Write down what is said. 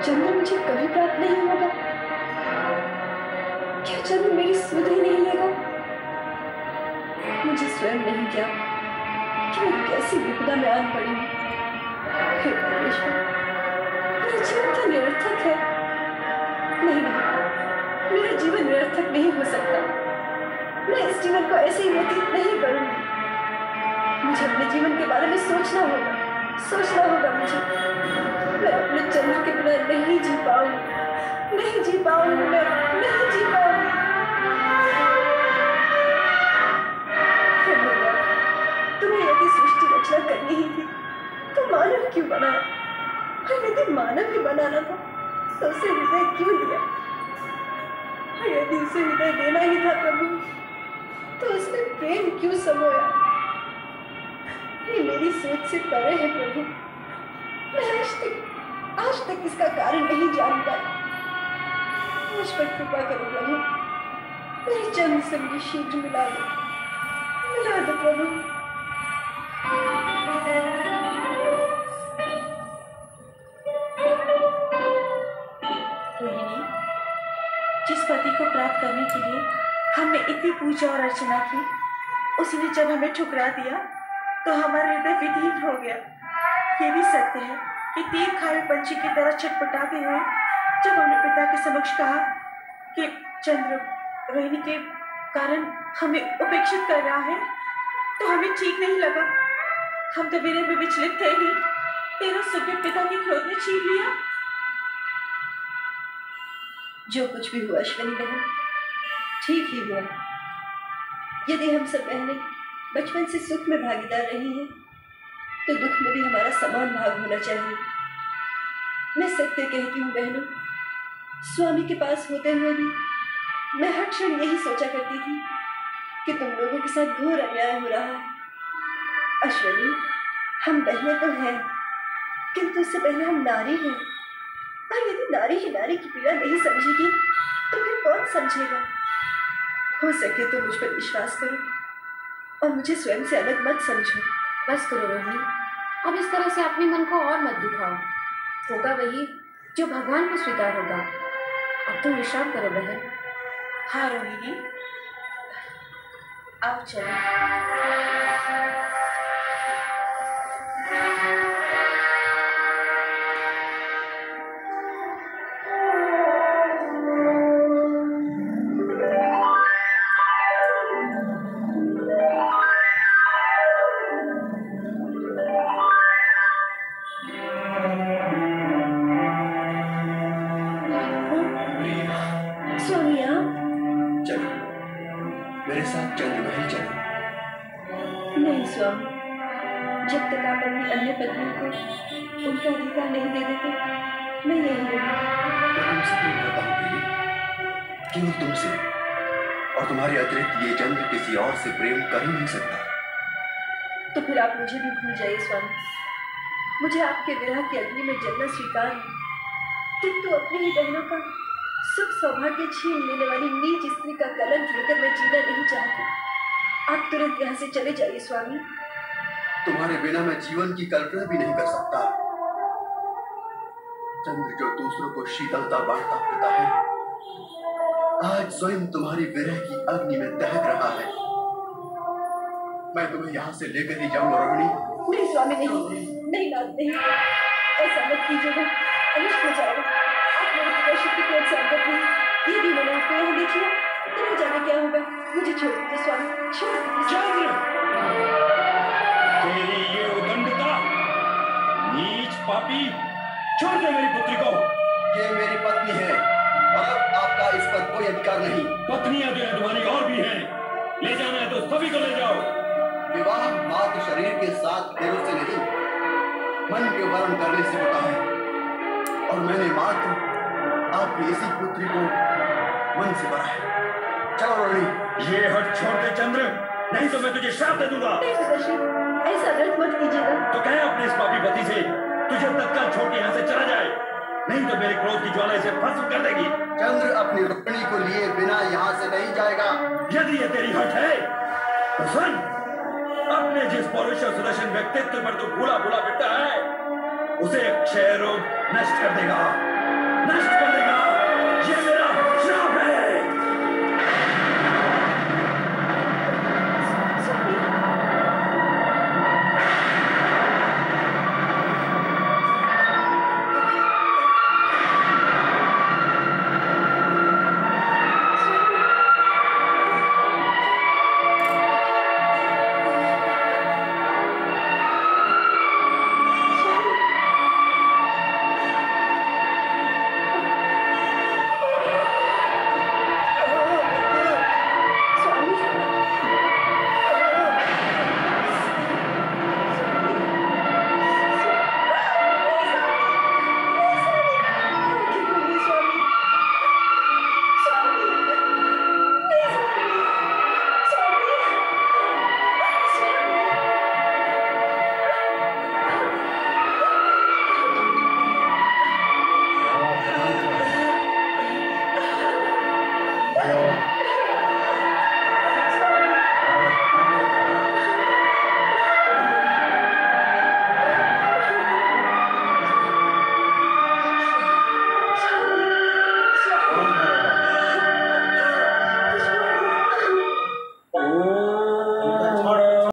चंद्र मुझे कभी प्राप्त नहीं होगा? क्या चंद्र मेरी सुध ही नहीं लेगा? मुझे स्वयं नहीं क्या कि मैं कैसी विपदा में आन पड़ी हूँ। हे परमेश्वर, मेरा जीवन क्या निरर्थक है? नहीं, मेरा जीवन निरर्थक नहीं हो सकता। मैं इस जीवन को ऐसे ही व्यतीत नहीं करूंगी। मुझे अपने जीवन के बारे में सोचना होगा मुझे। मैं अपने चंद्र के बिना नहीं जी पाऊंगी, नहीं जी पाऊंगी, मैं नहीं जी पाऊंगी। तुम्हें यदि सृष्टि रचना करनी ही थी तो मानव क्यों बनाया? और यदि मानव ही बनाना था तो उसे हृदय क्यों दिया? और यदि उसे हृदय देना ही था प्रभु तो उसमें प्रेम क्यों समोया? ये मेरी सोच से परे है प्रभु। मैं आज तक इसका कारण नहीं जान पाई। मुझ पर कृपा करो प्रभु, मेरे चंद्र से मुझे शीघ्र मिला दो प्रभु। रोहिणी, जिस पति को प्राप्त करने के लिए हमने इतनी पूजा और अर्चना की, उसी ने जब हमें ठुकरा दिया तो हमारा हृदय विदीर्ण हो गया। ये भी सत्य है कि तीर खाए पंछी की तरह छटपटाते हुए जब हमने पिता के समक्ष कहा कि चंद्र रोहिणी के कारण हमें उपेक्षित कर रहा है, तो हमें ठीक नहीं लगा। हम तो विनय में विचलित थे ही, तेरा सुख पिता के क्रोध ने छीन लिया। जो कुछ भी हुआ अश्विनी बहन, ठीक ही हुआ। यदि हम सब बहनें बचपन से सुख में भागीदार रही हैं तो दुख में भी हमारा समान भाग होना चाहिए। मैं सत्य कहती हूँ बहनों, स्वामी के पास होते हुए भी मैं हर क्षण यही सोचा करती थी कि तुम लोगों के साथ घोर अन्याय हो रहा है। अश्विनी, हम बहनें तो हैं, किंतु उससे पहले हम नारी हैं। और यदि नारी ही नारी की पीड़ा नहीं समझेगी तो फिर कौन समझेगा? हो सके तो मुझ पर विश्वास करो और मुझे स्वयं से अलग मत समझो। बस करो रोहिणी, अब इस तरह से अपने मन को और मत दुखाओ। होगा वही जो भगवान को स्वीकार होगा। अब तुम विश्राम करो बहन। हाँ रोहिणी, अब चलो। जब तक आप अपनी अन्य पत्नियों को उनका अधिकार नहीं दे देते, मैं यही रहूंगी। मैं तुमसे प्रेम करता हूँ देवी, केवल तुमसे, और तुम्हारे अतिरिक्त ये चंद्र किसी और से प्रेम कर ही नहीं सकता। तो फिर आप मुझे भी भूल जाइए स्वामी। मुझे आपके विरह की अग्नि में जलना स्वीकार है, किंतु अपनी ही बहनों का सुख सौभाग्य छीन लेने वाली नीच स्त्री का कलंक लेकर मैं जीना नहीं चाहती। आप तुरंत यहाँ से चले जाइए स्वामी। तुम्हारे बिना मैं जीवन की कल्पना भी नहीं कर सकता। चंद्र जो दूसरों को शीतलता बांटता फिरता है, आज स्वयं तुम्हारी विरह की अग्नि में दहक रहा है। मैं तुम्हें यहाँ से लेकर ही जाऊंगा रोहिणी। नहीं स्वामी, नहीं नाथ, नहीं, ऐसा मत कीजिएगा, अनिष्ट हो जाएगा। आप मेरे पिता श्री की क्रोध से अवगत नहीं। यदि मैंने आपको यहाँ देख लिया तो न जाने क्या होगा। मुझे छोड़ दीजिए स्वामी, छोड़ दीजिए। तेरी ये उदंडता, नीच पापी, छोड़ दे मेरी पुत्री को। ये मेरी पत्नी है और आपका इस पर कोई अधिकार नहीं। पत्नियां जो है तुम्हारी और भी हैं, ले जाना है तो सभी को ले जाओ। विवाह मात्र शरीर के साथ देरों से नहीं, मन के वर्ण करने से होता है, और मैंने मात्र आपकी इसी पुत्री को मन से भरा है। चलो रोहिणी। ये हट छोड़ दे चंद्र, नहीं तो मैं तुझे श्राप दे दूंगा। ऐसा व्यर्थ मत कीजिएगा। तो कहे अपने इस पापी पति से तुझे तत्काल छोड़ के यहाँ से चला जाए, नहीं तो मेरे क्रोध की ज्वाला इसे भस्म कर देगी। चंद्र अपनी रोहिणी को लिए बिना यहाँ से नहीं जाएगा। यदि ये तेरी हट है तो सुन, अपने जिस पौरुष और सुदर्शन व्यक्तित्व पर तू भूला भूला फिरता है, उसे क्षय रोग नष्ट कर देगा। नष्ट कर देगा।